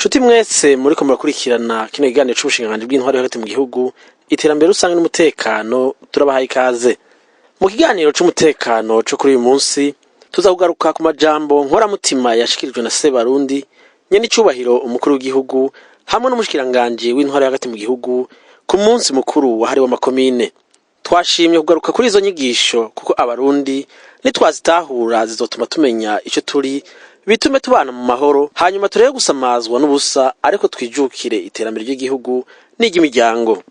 Nshuti mwese muriko murakurikirana kino kiganiro c'ubushinganganji bw'intwari hagati mu gihugu iterambere rusange n'umutekano turabahaye ikaze. Mu kiganiro c'umutekano co kuri uyu munsi tuzakugaruka ku majambo nkoramutima yashikirijwe na Sebarundi nyene icubahiro umukuru w'igihugu hamwe n'umushikiranganji w'intwari hagati mu gihugu ku munsi mukuru wahariwe amakomine. Twashimye kugaruka kuri izo nyigisho kuko abarundi nitwazitahura zizotuma tumenya ico turi bitume tubana mu mahoro hanyuma turebe gusamazwa n'ubusa ariko twijukire iterambere ry'igihugu n'iry'imiryango.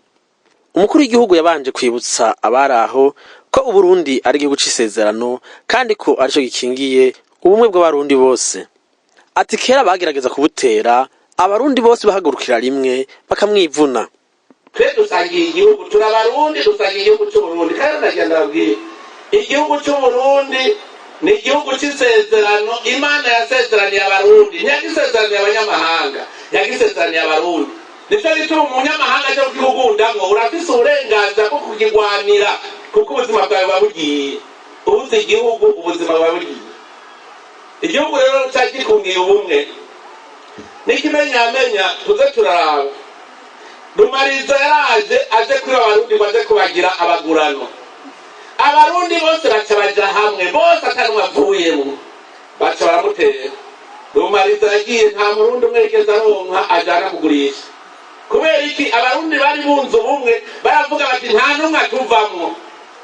Umukuru w'igihugu yabanje kwibutsa abaraho ko Uburundi ari igihugu c'isezerano kandi ko arico gikingiye ubumwe bw'abarundi bose. Ati kera bagerageza kubutera abarundi bose bahagurukira rimwe bakamwivuna. Twe dusangiye igihugu turabarundi dusangiye igihugu c'Uburundi kandi ndagenda babwiye igihugu c'Uburundi ni igihugu c'isezerano Imana yasezeraniye abarundi ntiyagisezeraniye abanyamahanga yagisezeraniye abarundi. Nico gituma umunyamahanga cyo kugundamwo urafise uburenganzira bwo kugirwanira kuko ubuzima bwawe babugiye ubuze igihugu ubuzima bwawe bugiye. Igihugu rero cyagikungiye ubumwe n'ikimenyamenya tuze turaraba Rumariza yaraje aje kuri abarundi baje kubagira abagurano. Abarundi bose baca baja hamwe bose atanumwe avuyemo baca baramutera. Rumariza yagiye nta murundi umwe yigeze aronka ajana kugurisha. Kubera iki abarundi bari bunze ubumwe baravuga bati nta numwe atuvamwo.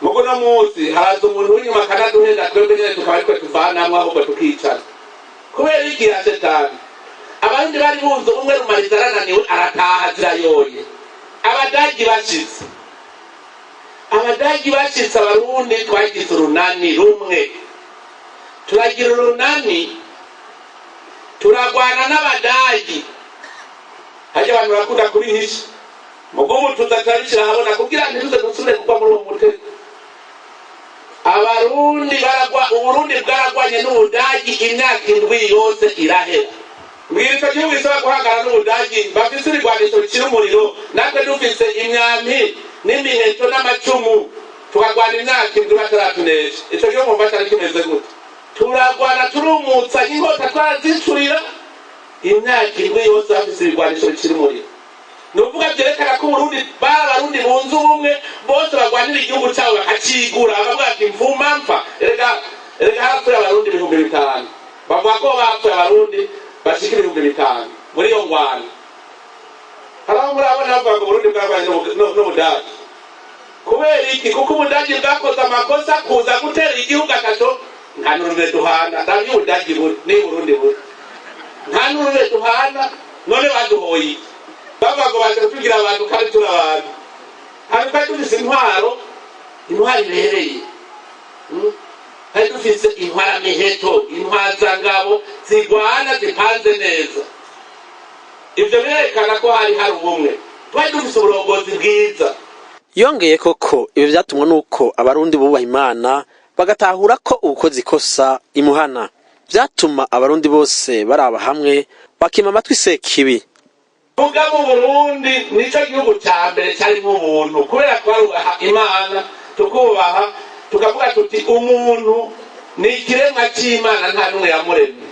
Mugo no munsi haraza umuntu w'inyuma kanaduhenda twebwe nyene tukaba ariko tuvanamwo ahubwo tukicara. Kubera iki Shetani abarundi bari bunze ubumwe Rumariza arananiwe arataha zirayoye. Abadagi bashitse abarundi twagize urunani rumwe turagira urunani turagwana n'abadagi haje abantu bakunda kubihisha mugumu tuzatarishira habona kugira ntiruze dusubire kugwa muri uwo mutego. Abarundi Uburundi bwaragwanye n'Ubudagi imyaka 7 yose irahera. Mwirico gihugu isaba guhangana n'Ubudagi bafise ibigwanisho bicira umuriro natwe dufise imyampi n'imiheto n'amacumu tukagwana imyaka 7 bataratunesha. Ico gihugu mumva cyari kimeze gute? Turagwana turumutsa inkota twarazicurira imyaka 7 yose bafise ibigwanisho bicira umuriro. Nuvuga byerekana ko Abarundi bunze ubumwe bose bagwanira igihugu cyabo bakacigura bakavuga ati mvuma mpfa erega hapfuye abarundi 5,000 bavuga ko bapfuye abarundi bashikira 5,000 muri iyo ngwana. Haraho murabona bavuga ngo Burundi bwagwanye n'Ubudagi kubera iki? Kuko Ubudagi bwakoze amakosa kuza gutera igihugu akato nta n'urume duhana ndabyo Ubudagi buri ni Burundi buri nta n'urume duhana none baduhoye bavuga ngo baje kugira abantu kandi turabantu hari kandi dufise intwaro ibereye hari dufise intwara miheto intwazangabo zigwana zipanze neza. Ivyo birekana ko hari ubumwe twari dufise uburongozi bwiza. Yongeye koko ibi vyatumwa nuko abarundi bubaha Imana bagatahura ko ubukozi kosa imuhana vyatuma abarundi bose baraba hamwe bakima amatwi sekibi. Muga mu Burundi nico gihugu ca mbere cyari mu buntu kubera twarubaha Imana tukubaha tukavuga tuti umuntu ni ikiremwa c'Imana nta numwe yamuremye.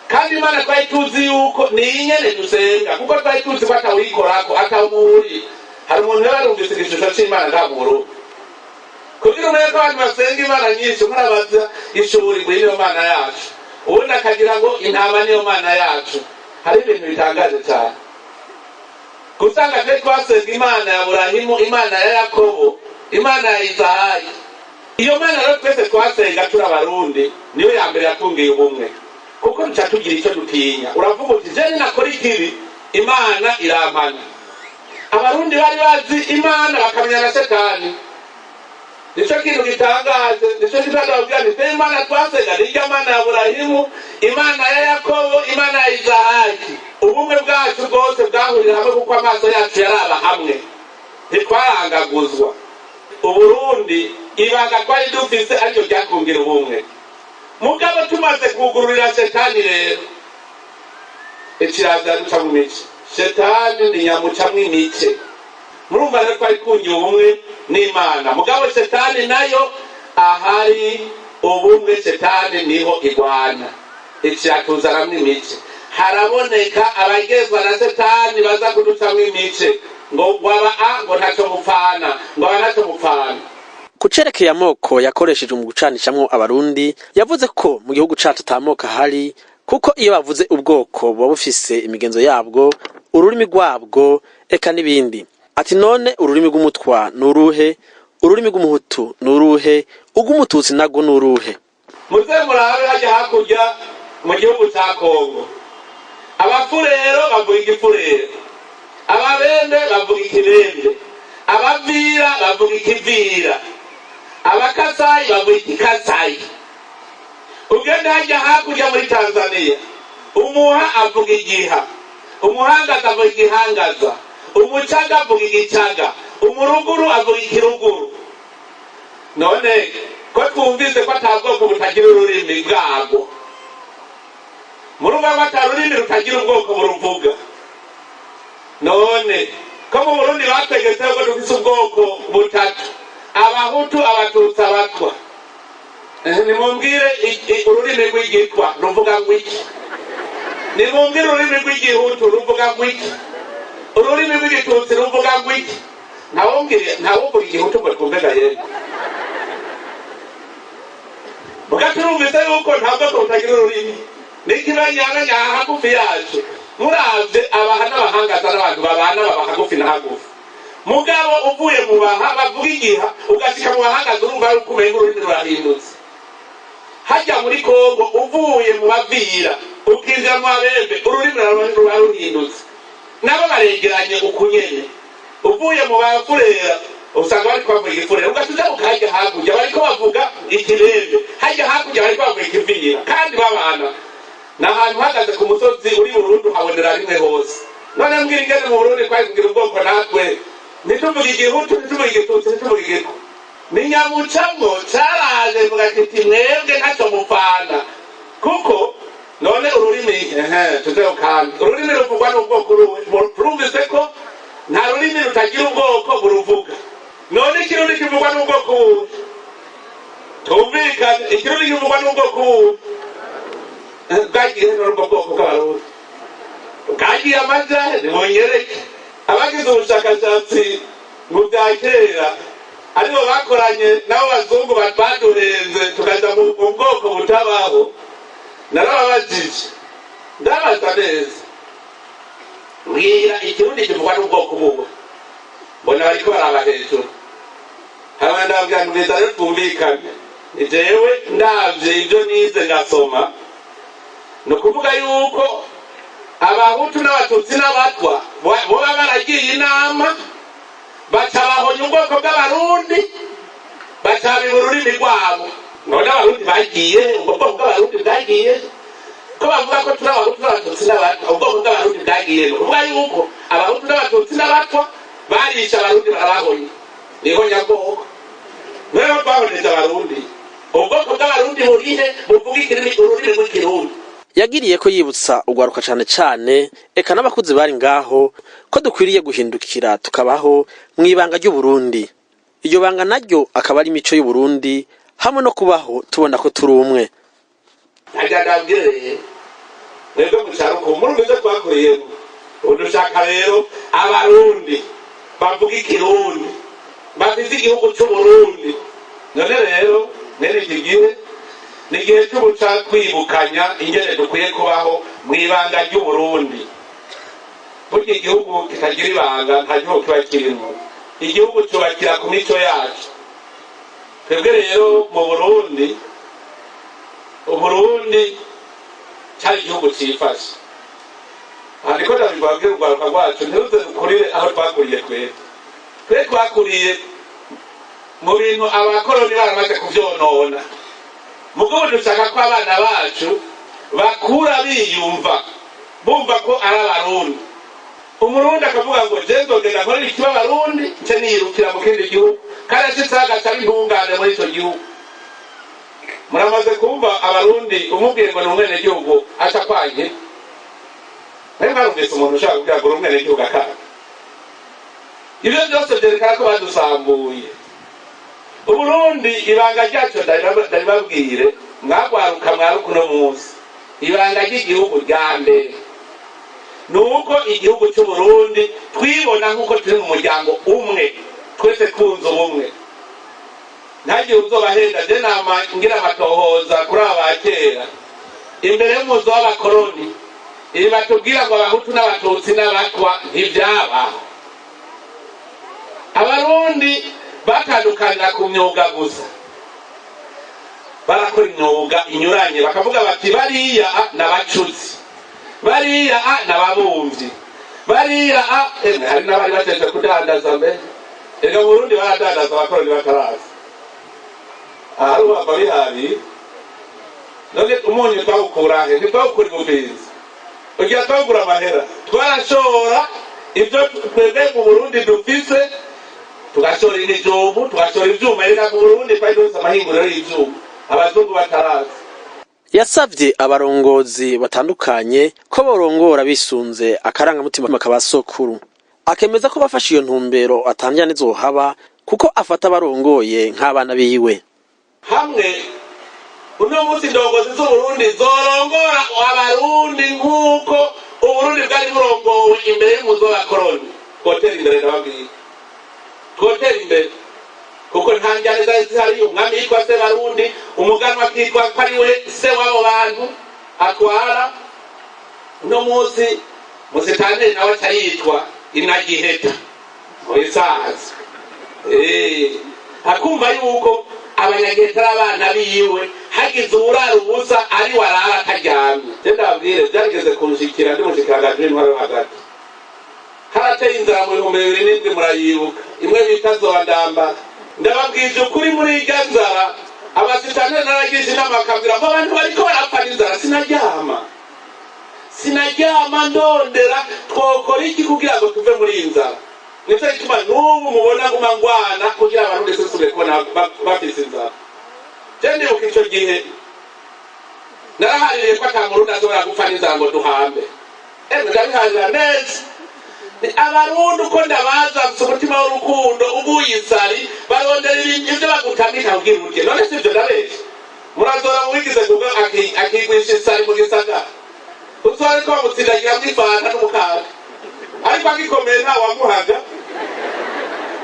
Kandi Imana twari tuzi yuko ni inyene dusenga kuko twari tuzi ko atawikorako atamuri. Hari umuntu yarumvise igishusho c'Imana ndaburo kugira umenye ko abantu basenga Imana nyinshi murabaza ishuri ngo niyo Mana yacu ubundi akagira ngo intama niyo Mana yacu. Hari ibintu bitangaje cyane gusanga twe twasenga Imana ya Aburahimu, Imana ya Yakobo, Imana ya Isahaki. Iyo Mana rero twese twasenga turi abarundi niyo ya mbere yatungiye ubumwe kuko duca tugira icyo dutinya. Uravuga uti je nakora ikibi Imana irampana. Abarundi bari bazi Imana bakamenya na Shetani. Nico kintu gitangaje nico kitandabwira ni Imana twasenga ni Imana ya Aburahimu, Imana ya Yakobo, Imana ya Isahaki. Ubumwe bwacu bwose bwahurira hamwe kuko amaso yacu yaraba hamwe ntitwarangaguzwa. Uburundi ibanga twari dufise aryo ryakungira ubumwe. Mugabo tumaze kugururira Shetani rero ikiraza duca mu mice. Shetani ni nyamucamwo imice. Murumva rero twari kungiye ubumwe n'Imana. Mugabo Shetani nayo ahari ubumwe Shetani niho igwana. Ikiratuzaramwo imice. haraboneka abagezwa na Satani baza kuducamwo imice ngo waba ngo ntacyo mupfana ngo aba ntacyo mupfana. Kucerekeye amoko yakoresheje mu gucanishamwo abarundi yavuze ko mu gihugu cacu atamoka hari kuko iyo bavuze ubwoko buba bufise imigenzo yabwo ururimi rwabwo eka n'ibindi. Ati none ururimi rw'umutwa nuruhe, ururimi rw'umuhutu nuruhe, urw'umututsi nago nuruhe. Muze murabe hajya hakurya mu gihugu ca Kongo abafurero bavuga igifurero, ababende bavuga ikibende, abavira bavuga ikivira, abakasayi bavuga ikikasayi. Ugenda hajya hakurya muri Tanzania umuha avuga igiha, umuhangaza avuga igihangaza, umucaga avuga igicaga, umuruguru avuga ikiruguru. None ko twumvise ko atabwoko butagira ururimi bwabwo, murumva ko atarurimi rutagira ubwoko buruvuga. None ko mu Burundi bategetse ko dufise ubwoko butatu, abahutu, abatutsi, abatwa. Nimumbwire ururimi rw'igitwa ruvuga ngwiki, nimumbwire ururimi rw'igihutu ruvuga ngwiki, ururimi rw'igitutsi ruvuga ngwiki. Ntawumbwira igihutu ngo twumve gahera. Mugaturumvise yuko nta bwoko butagira ururimi n'ikibanyana nyaha hagufi yacu. Muravye abaha n'abahangaza n'abantu babana baba hagufi na hagufi. Mugabo uvuye mu baha bavuga igiha ugashika mu bahangaza urumva yuko umenga ururimi rurahindutse. Hajya muri Kongo uvuye mu bavira ukinjira mu abembe ururimi rurahindutse. Nabo baregeranye ukunyene. Uvuye mu bafurera usanga bari kuvuga igifurera ugatuza ukajya hakurya bariko bavuga ikirembe, hajya hakurya bariko bavuga ikivira kandi babana n'ahantu hagaze ku musozi uri Burundi habonera rimwe hose. None mbwira ingene mu Burundi kwagira ubwoko natwe nituvuga igihutu nituvuga igitutsi nituvuga igitwa. Ni nyamucamwo caraje vuga kiti mwebwe ntacyo mupfana kuko none ururimi tuzeho kandi ururimi ruvugwa n'ubwoko turumvise ko nta rurimi rutagira ubwoko buruvuga. None ikirundi kivugwa n'ubwoko bubi tumvikane, ikirundi kivugwa n'ubwoko bubi bwagiye n'ubwo bwoko bw'abarundi bwagiye amaja nimonyereke. Abagize ubushakashatsi mu bya kera aribo bakoranye nabo bazungu baduhenze tukaja mu bwoko butabaho. Narababajije ndabaza neza mbwira ikirundi kivugwa n'ubwoko bubi, mbona bariko baraba hejuru. Haba ndabwira neza rero twumvikane, ni jewe ndavye ibyo nize ngasoma, no kuvuga yuko abahutu n'abatutsi n'abatwa boba baragiye inama bacabahonya ubwoko bw'abarundi bacabira ururimi rwabo. None abarundi bagiye ubwo bwoko bw'abarundi bwagiye ko bavuga ko turi abahutu n'abatutsi n'abatwa, ubwoko bw'abarundi bwagiye kuvuga yuko abahutu n'abatutsi n'abatwa barisha abarundi barabahonya. Niho nyabwoko mweho twahoneje abarundi, ubwoko bw'abarundi burihe buvuga ururimi rw'ikirundi. Yagiriye ko yibutsa ugwaruka cane cane eka n'abakuzi bari ngaho ko dukwiriye guhindukira tukabaho mwibanga ry'u Burundi. Iryo banga naryo akaba ari imico y'u Burundi hamwe no kubaho tubona ko turi umwe. Ajadabwire mwebwe mucaruko murumeze twakoreyemo udushaka rero abarundi bavuga ikirundi bafite igihugu cy'u Burundi. None rero nene igihe nigihe cy'ubuca kwibukanya ingene dukwiye kubaho mwibanga ry'u Burundi. Burya igihugu kitagira ibanga nta gihugu kiba kirimo. Igihugu cyubakira ku mico yacu. Twebwe rero mu Burundi, Uburundi cyari igihugu cyifashe. Ariko ndabibabwira urwaruka rwacu ntiruze dukurire aho twakuriye twe twakuriye mu bintu abakoroni baramaze kuvyonona. Mugabo dushaka ko abana bacu bakura biyumva bumva ko ari abarundi. Umurundi akavuga ngo je ndogenda nkora ikiba abarundi nce niyirukira mu kindi gihugu kandi sitsaga cyari ntungane muri ico gihugu. Muramaze kumva abarundi umubwiye ngo n'umwene gihugu aca kwanye. Nayo barumvise umuntu ushaka kugira ngo umwene gihugu akaka. Ibyo byose byerekana ko badusambuye. Uburundi ibanga ryacu ndabibabwire mwagwaruka mwaruko no munsi. Ibanga ry'igihugu rya mbere nuko igihugu cy'u Burundi twibona nk'uko turi mu muryango umwe twese twunze ubumwe. Ntagiye uzobahenda je nama ngira amatohoza kuri abakera imbere y'umuzo w'abakoroni iri batubwira ngo abahutu n'abatutsi n'abatwa ntibyabaho. Abarundi batandukanira ku myuga gusa, barakora imyuga inyuranye bakavuga bati bariya n'abacuzi, bariya n'ababumvyi, bariya hari n'abari batetse kudandaza mbere. Ega mu Burundi baradandaza abakoroni bataraza. Aha bava bihari none umunyu twawukurahe ntitwawukura ibuvinzi ugira twawugura amahera twarashora ibyo twebwe mu Burundi dufise tugashora ibijumbu tugashora ivyuma reka mu Burundi twari dufise amahinguriro y'ivyuma abazungu bataraza. Yasavye abarongozi batandukanye ko borongora bisunze akarangamutima kabasokuru, akemeza ko bafashe iyo ntumbero atanjyane zohaba kuko afata abarongoye nk'abana biwe. Hamwe uno munsi indongozi z'Uburundi zorongora abarundi nk'uko Uburundi bwari burongowe imbere y'umuzo w'abakoroni, twotera imbere ndababwiye, twotera imbere kuko nta njyane zari zihari. Umwami yitwa se Barundi, umuganwa akitwa ko ari we se w'abo bantu atwara. Uno munsi musitanteri nawe aca yitwa Inagiheta Moisazi, akumva yuko abanyagiheta abana biwe hagize urara ubusa ari warara akaryamye. Je ndabwire byarigeze kunshikira ndi mushikiranganje w'intwaro hagati, harateye inzara mu 2007 murayibuka, imwe bita Zondamba. Ndababwije ukuri muri irya nzara abasitanteri naragize inama akabwira ko abantu bariko barapfa n'inzara. Sinaryama ndondera twokora iki kugira ngo tuve muri iyi nzara. Nico gituma n'ubu mubona guma ngwana kugira abarundi sesubire kubona bafise inzara. Je ndibuka ico gihe narahaririye ko ata murundi ashobora gupfa n'inzara ngo duhambe. Ndabiharira neza abarundi uko ndabaza afise umutima w'urukundo ubuyisari barondera ibyo bagutamika kugira urye. None sivyo ndabesha murazora muwigize kuko akigwisha isari mu gisagara uzore ko bamutsindagira mw'ifanta n'umukaga ariko agikomeye nta wamuhaga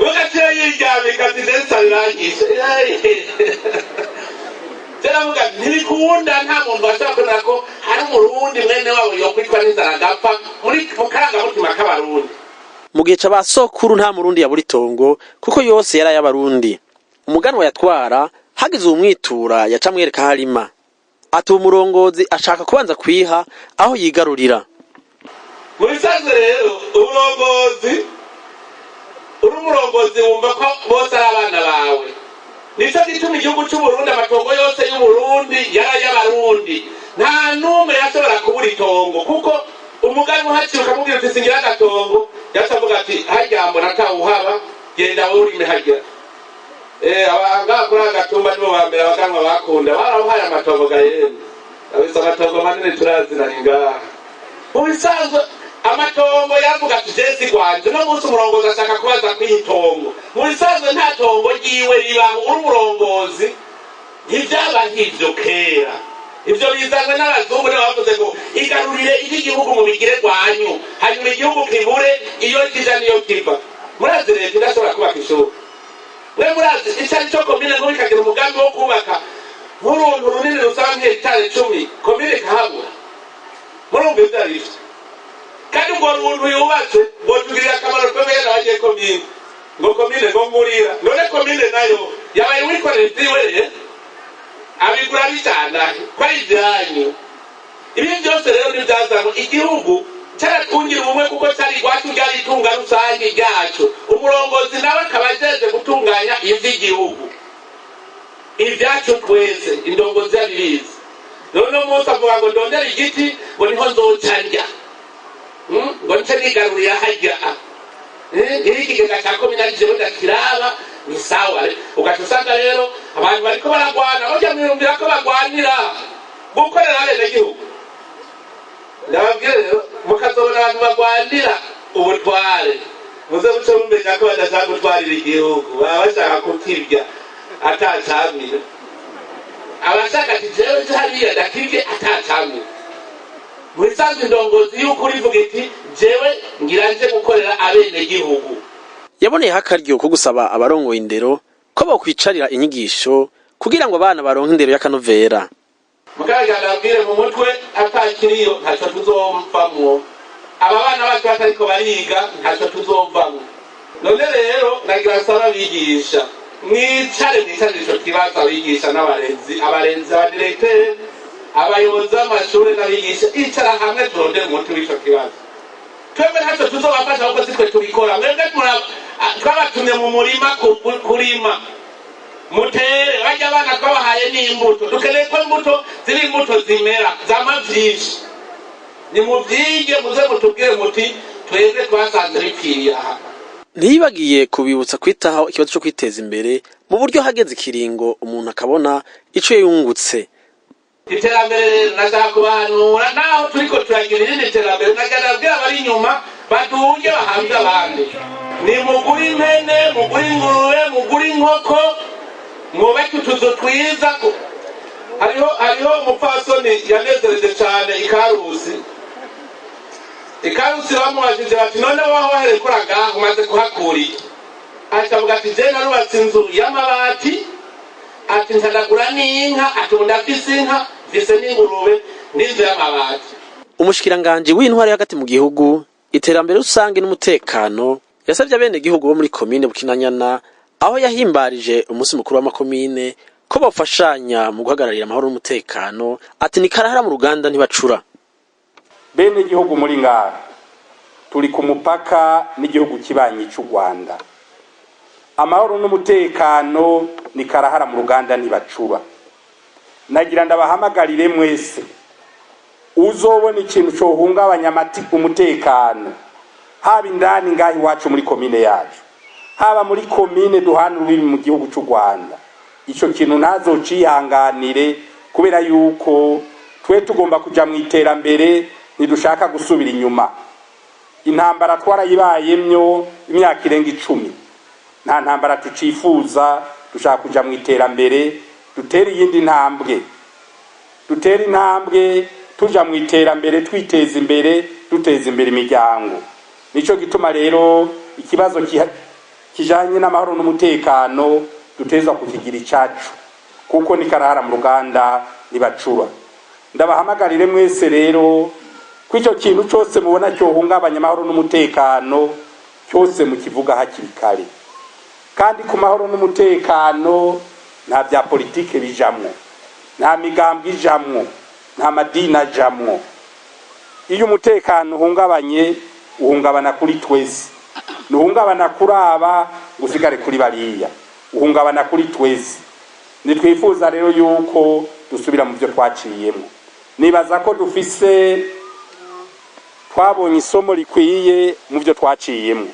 ugacira yiryamika ati nsari rangishe. Teravuga ntibikunda nta muntu bashaka kubona ko hari umurundi mwene wabo yokwitwa n'inzara agapfa mu karangamutima k'abarundi. Mu gihe c'abasokuru nta murundi yabura itongo kuko yose yari ay'abarundi. Umuganwa yatwara hagize umwitura yaca mwereka harima ati umurongozi ashaka kubanza kwiha aho yigarurira. Mubisanzwe rero uri umurongozi wumva ko bose ari abana bawe. Nico gituma igihugu cy'u Burundi amatongo yose y'u Burundi yari y'abarundi, nta numwe yashobora kubura itongo kuko umuganwa haciye ukamubwira uti singira agatongo yacavuga ati haryambo natawuhaba genda wowe urime hagira. Abanga kuri agatumba nibo bambere abaganwa bakunda barabuhaye amatongo gahembe abisa amatongo manini turaziranye ngaha. Mu bisanzwe amatongo yavuga ati jesi gwanje no munsi umurongozi ashaka kubaza kwitongo. Mu bisanzwe nta tongo ryiwe ribaho uri umurongozi ntibyaba nk'ivyo kera. Ivyo bizanwe n'abazungu nibo bavuze ngo igarurire igihugu mu bigire rwanyu hanyuma igihugu kibure iyo kija niyo kiva. Murazi leta idashobora kubaka ishuri, we murazi icari co komine ngo ikagira umugambi wo kubaka nk'uruntu runini rusaba nk'hegitari 10 komine kahabura. Murumva ivyo arivyo kandi ubwo runtu yubatse ngo tugirira akamaro twebwe n'abagiye komine ngo komine ngo ngurira. None komine nayo yabaye wikorera ivyiwe abigura bijana kwa ijyanyu. Ibi byose rero nibyazamo igihugu cyaratungira ubumwe kuko cyari gwacu ryari tunga rusange ryacu. Umurongozi nawe akabajeje gutunganya ivy'igihugu ibyacu twese indongozi yabibizi. None umunsi avuga ngo ndondera igiti ngo niho nzocarya ngo nce nigarurira hajya iri kigega cya komine jewe ndakiraba ni sawa. Ugaca usanga rero abantu bariko baragwana bajya mwiyumvira ko bagwanira gukorera abenegihugu. Ndababwira rero mukazobona abantu bagwanira ubutware muze muce mumenya ko badashaka gutwarira igihugu, baba bashaka kukirya atacamira. Abashaka ati jewe hariya ndakirye atacamira. Mu bisanzwe indongozi y'ukuri ivuga iti iraje gukorera abenegihugu. yaboneyeho akaryo ko gusaba abarongoye indero ko bokwicarira inyigisho kugira ngo abana baronke indero y'akanovera. Mugaragara abwire mu mutwe atakiriyo ntacyo tuzomvamwo, aba bana bacu batariko bariga ntacyo tuzomvamwo. None rero nagira saba bigisha mwicare ico kibazo abigisha n'abarezi abadirektere abayobozi b'amashuri n'abigisha icara hamwe turondere umuti w'ico kibazo. Twebwe ntacyo tuzobafasha kuko sitwe tubikora, mwebwe twabatumye mu murima kurima mutere bajya abana twabahaye n'imbuto, dukeneye ko imbuto ziri imbuto zimera zama vyinshi. Nimuvyige muze mutubwire muti twebwe twasanze bipfiriye aha. Ntiyibagiye kubibutsa kwitaho ikibazo cyo kwiteza imbere mu buryo hageze ikiringo umuntu akabona ico yungutse. Iterambere rero nashaka kubahanura naho turiko turagira irindi terambere, nagarabwira abari inyuma badunge bahambe abandi. Ni muguri impene, muguri ingurube, muguri inkoko, mwubake utuzu twiza. Hariho umupfasoni yanezereje cane Ikarusi bamubajije bati none waho wahereye kuragaha umaze kuhakura iki? Acavuga ati je narubatse inzu y'amabati, ati ntandagura n'inka, ati ndafise inka, mfise n'ingurube n'inzu y'amabati. Umushikiranganje w'intwari hagati mu gihugu, iterambere rusange n'umutekano yasavye abenegihugu bo muri komine Bukinanyana aho yahimbarije umunsi mukuru w'amakomine ko bafashanya mu guhagararira amahoro n'umutekano. Ati ni karahara mu ruganda ntibacura. Bene igihugu muri ngaha turi ku mupaka n'igihugu kibanyi cy'u Rwanda. Amahoro n'umutekano ni karahara mu ruganda ntibacura. Nagira ndabahamagarire mwese uzobona ikintu cyo hungabanya umutekano, haba indani ngahi wacu muri komine yacu, haba muri komine duhana urubibi mu gihugu cy'u Rwanda, ico kintu ntazocihanganire kubera yuko twe tugomba kuja mu iterambere, nidushaka gusubira inyuma. Intambara twarayibayemyo imyaka irenga 10, nta ntambara tucifuza. Dushaka kuja mu iterambere, dutera iyindi ntambwe, dutera intambwe tuja mu iterambere, twiteza imbere, duteza imbere imiryango. Nico gituma rero ikibazo kijanye n'amahoro n'umutekano duteza kukigira icacu, kuko ni karahara mu ruganda ntibacura. Ndabahamagarire mwese rero kw'icyo kintu cyose mubona cyo hungabanya amahoro n'umutekano cyose mukivuga hakiri kare. Kandi ku mahoro n'umutekano nta bya politike bijamwo, nta migambwe ijamwo, nta madini ajamwo. Iyo umutekano uhungabanye uhungabana kuri twese, nuhungabana kuri aba gusigare kuri bariya, uhungabana kuri twese. Nitwifuza rero yuko dusubira mu byo twaciyemo. Nibaza ko twabonye isomo rikwiye mu byo twaciyemo.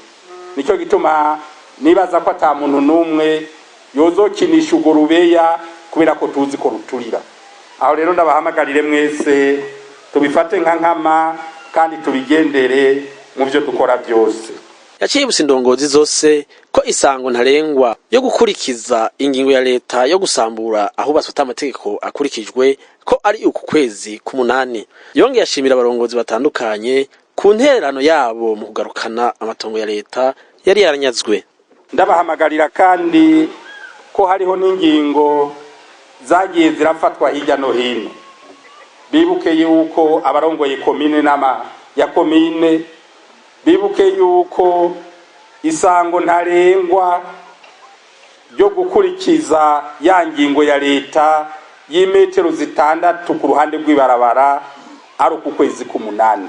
Nicyo gituma nibaza ko ata muntu numwe yozokinisha ugurubeya kubera ko tuzi ko ruturira. Aho rero ndabahamagarire mwese tubifate nka nkama kandi tubigendere mu byo dukora byose. Yaciye busindongozi zose ko isango ntarengwa yo gukurikiza ingingo ya leta yo gusambura aho basota amategeko akurikijwe ko ari uku kwezi k'umunani. Yongeye ashimira abarongozi batandukanye ku ntererano yabo mu kugarukana amatongo ya leta yari yaranyazwe. Ndabahamagarira kandi ko hariho n'ingingo zagiye zirafatwa hirya no hino. Bibuke yuko abarongoye komine ya komine, bibuke yuko isango ntarengwa ryo gukurikiza ya ngingo ya leta y'imetero 6 ku ruhande rw'ibarabara ari ku kwezi k'umunani.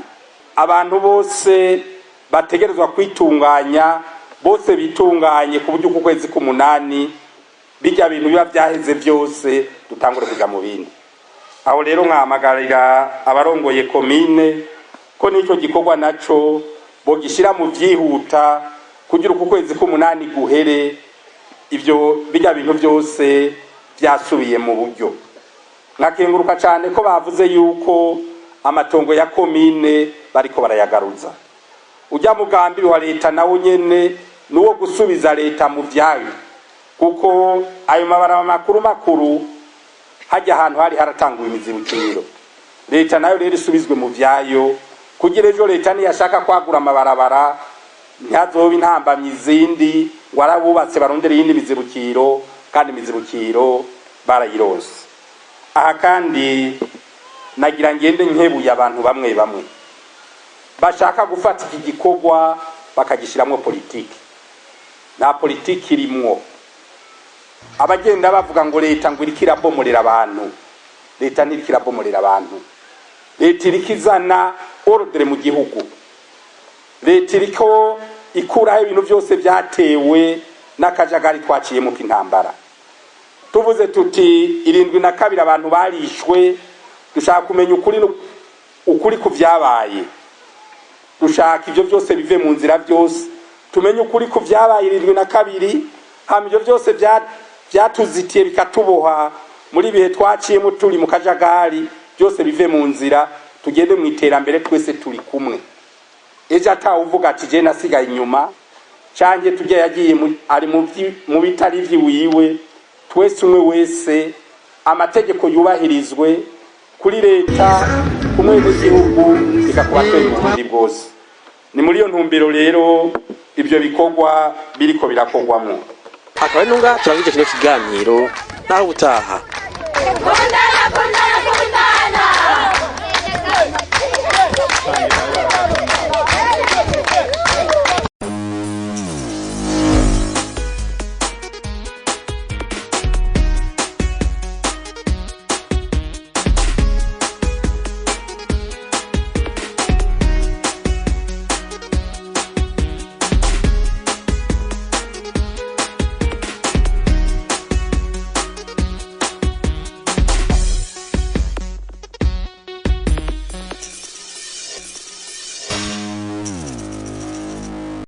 Abantu bose bategerezwa kwitunganya, bose bitunganye ku buryo ku kwezi k'umunani bijya bintu biba byaheze byose dutangure kuja mu bindi. Aho rero nkahamagarira abarongoye komine ko nicyo gikorwa naco bogishira mu byihuta kugira ku kwezi k'umunani guhere ibyo bijya bintu byose byasubiye mu buryo. Nakenguruka cyane ko bavuze yuko amatongo ya komine bariko barayagaruza. Ujya mugambi wa leta nawo nyene nuwo gusubiza leta mu vyayo, kuko ayo mabara makuru hajya ahantu hari haratanguye imizibukiro. Leta nayo rero isubizwe mu vyayo kugira ejo leta niyashaka kwagura amabarabara ntihazobe intambamyi izindi warabubatse barondera iyindi mizibukiro kandi imizibukiro barayirose. Aha kandi nagira ngende nkebuye abantu bamwe bamwe bashaka gufata iki gikorwa bakagishiramwo politiki. Nta politiki irimwo. Abagenda bavuga ngo leta ngo iriko irabomorera abantu. Leta ntiriko irabomorera abantu. Leta iriko izana ordre mu gihugu. Leta iriko ikuraho ibintu byose byatewe n'akajagari twaciyemo k'intambara. Tuvuze tuti 72 abantu barishwe, dushaka kumenya ukuri ku byabaye. Dushaka ivyo byose bive mu nzira byose, tumenye ukuri ku byabaye 72, hama ivyo byose byatuzitiye bikatuboha muri bihe twaciyemo turi mu kajagari, byose bive mu nzira, tugende mu iterambere twese turi kumwe. Ejo atawuvuga ati je nasigaye inyuma, canke tujye yagiye ari mu bitari vyiwiwe, twese umwe wese amategeko yubahirizwe kuri leta kumwe n'igihugu bikakubatera ubundi bwose. Ni muri iyo ntumbero rero ibyo bikorwa biriko birakogwamo. Akaba nunga turangije kino kiganiro naho ubutaha.